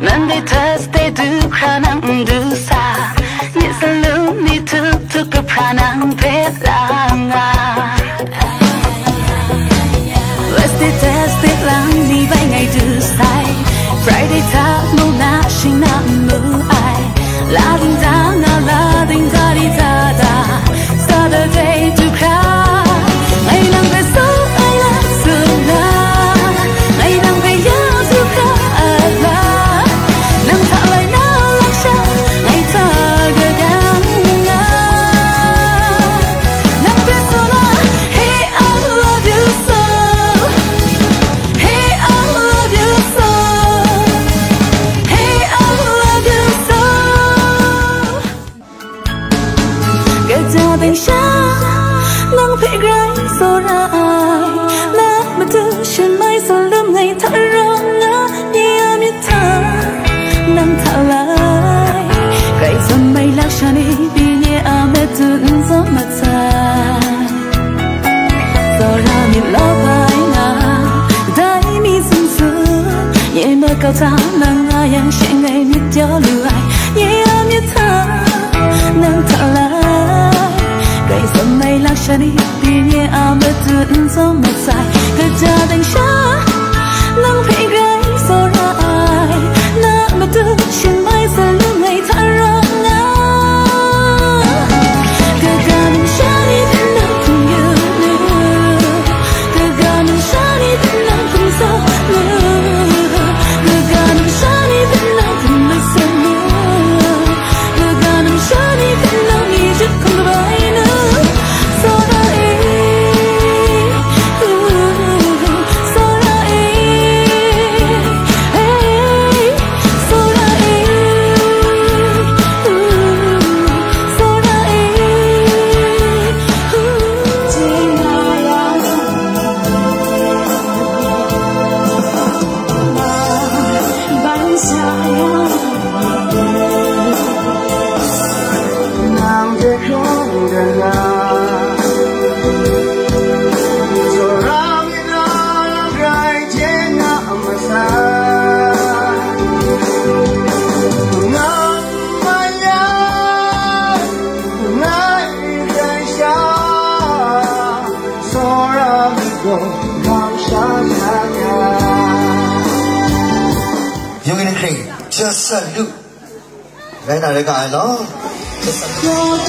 난 내 tested 하나 두사 네 살루니 툭툭 하나 배랑아 Wednesday tested lang ni bay ngày thứ sai Friday ta mù na sinh na mù ai la ding da di da da Saturday to cry ngày nắng về sớm ai là sương la ngày nắng về nhớ du ca la nắng thả lại nào lắc sao ngày ta gợi gắm ngã nắng về sớm la hey I love you so hey I love you so hey I love you so gợi ra tình sáng nắng phê gái số ra ai lá mà thư trên mái gió lướm ngày thả rong ngã như biết thả nắng thả lại gầy dầm bay lạc xa đi vì nhẹ mẹ tự gió mặt dài gió ra miền ló vai ngà đáy mi sương sương nhẹ mơ cao ta nắng ai yang sẽ ngày biết gió lừa ai nhẹ biết thả nắng thả lại gầy dầm bay lạc xa đi vì nhẹ mẹ tự gió mặt dài gợi ra tình sáng nắng phê gái gió ra ai lá mà thư trên mái gió lướm ngày thả rong ngã gợi ra tình sáng đi đến đâu cũng như gợi ra tình sáng đi đến đâu cũng gió mưa gợi ra tình sáng đi đến đâu cũng mây sương mưa gợi ra tình sáng đi đến đâu nghĩ chắc không bay nữa gió ra 여기는 그래 just a look 내가 알아 just a look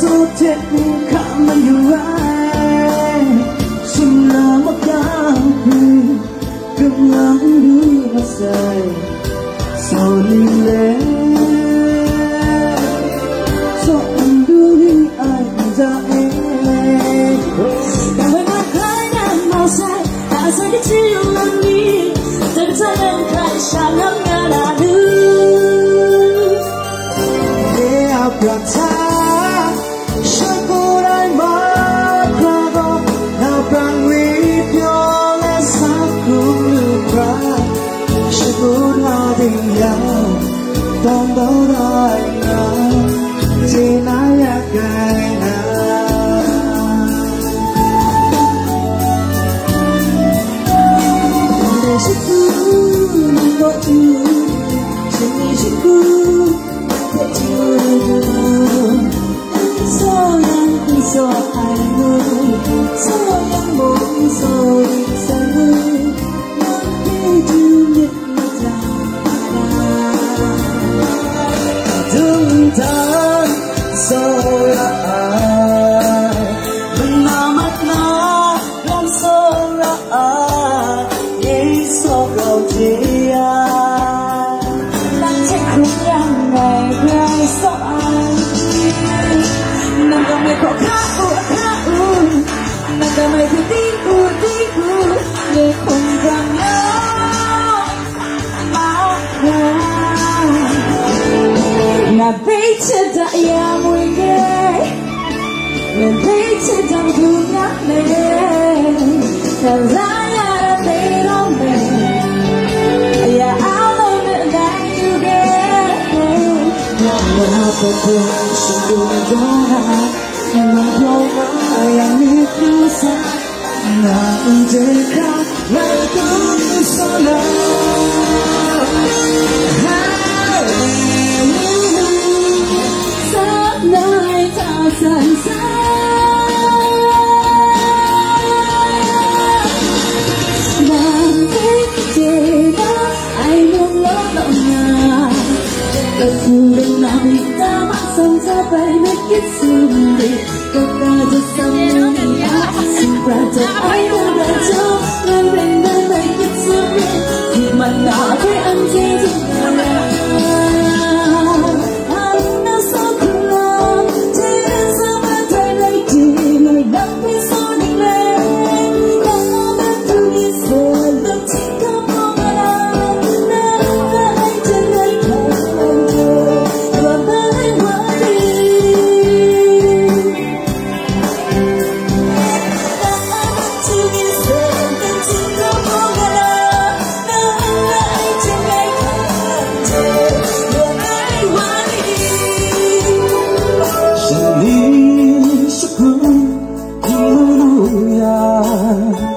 so take me come on your right xin là mất đau đừng lắm đuôi mà say sao đi lên cho anh đuôi anh ra em càng ngày khai đang màu say đã say cái chiều lần đi từng trái em khai xa lắm ngã đã đưa để áp đặt ta Don't go right now, tonight again. There's a good what you there's a good what you do. So young, so high, so young, boy, so excited. What did you make me down? Tan sora menamat na lan sora ye so go dia lan che khung yang ngày ngày so ai nang ga me ko kha nang ga me ti ye khung yang na beche da ya muy gay na beche da dunya me na ya te no me ya I love it that you get Hãy subscribe cho kênh Ghiền Mì Gõ để không bỏ lỡ những video hấp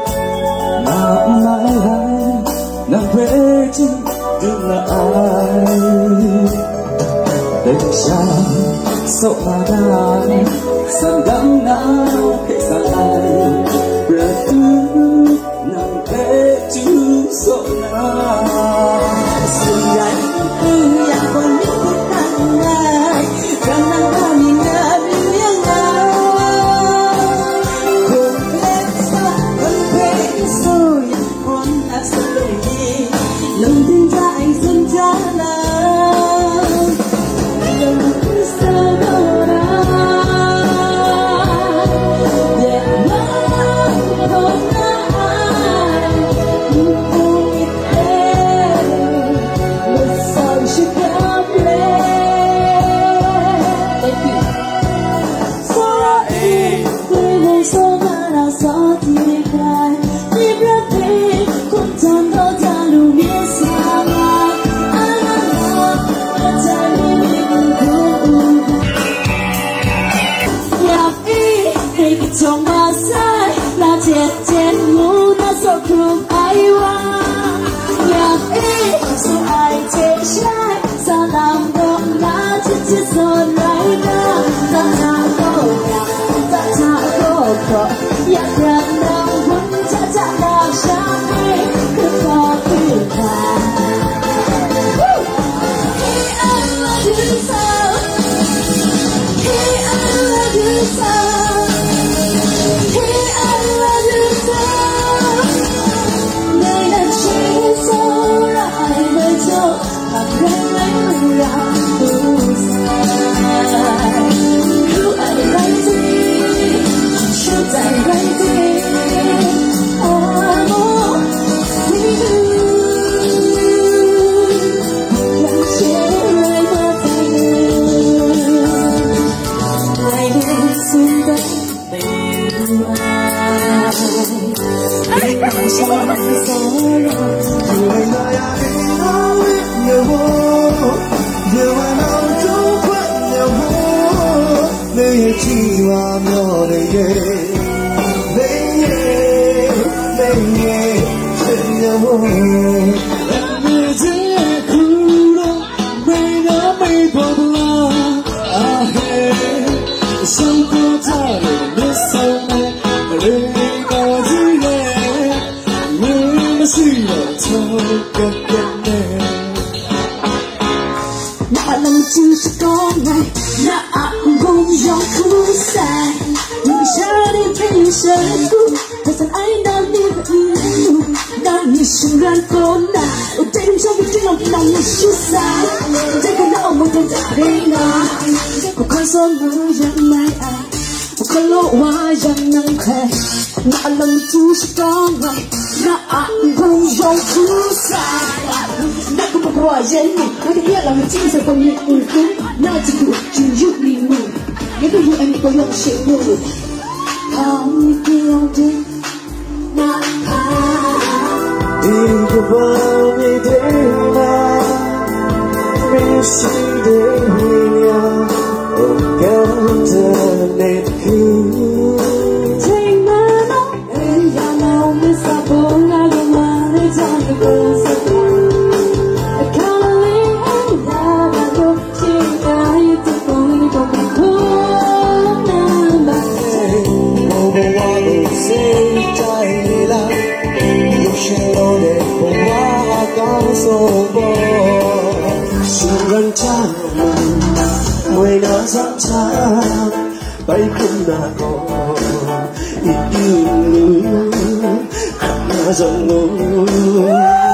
dẫn. mười đã dám xa bay không đã có ít yêu khắp dòng ngôi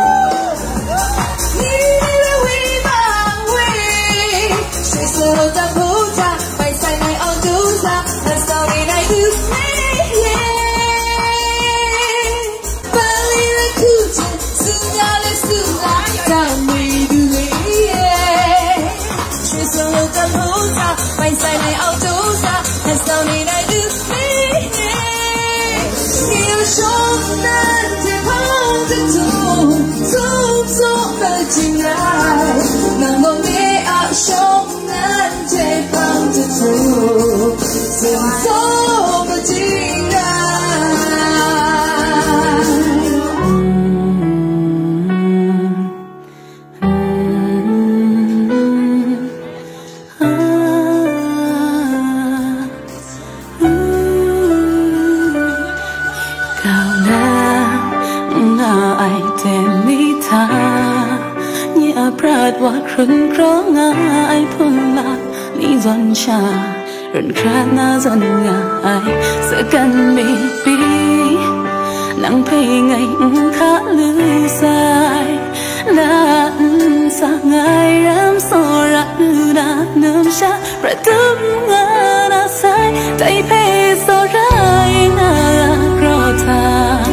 Mày say này áo chú ra, thật sao này này được biết yêu trong nan thì không thể thu dung dung về tình ai nàng mong nghe áo trong nan thì không thể thu dừng dấu về tìnhว่าครึ่งครั้งง่ายพุ่งละนี่จนชาเรื่องคราหน้าจนง่ายเสียกันไม่ปีนั่งเพลงไงข้าลือสายน่าสักไงรำโซระลือนาเนื้อชาประตูงานอาศัยใจเพศโซระยังน่ารอทา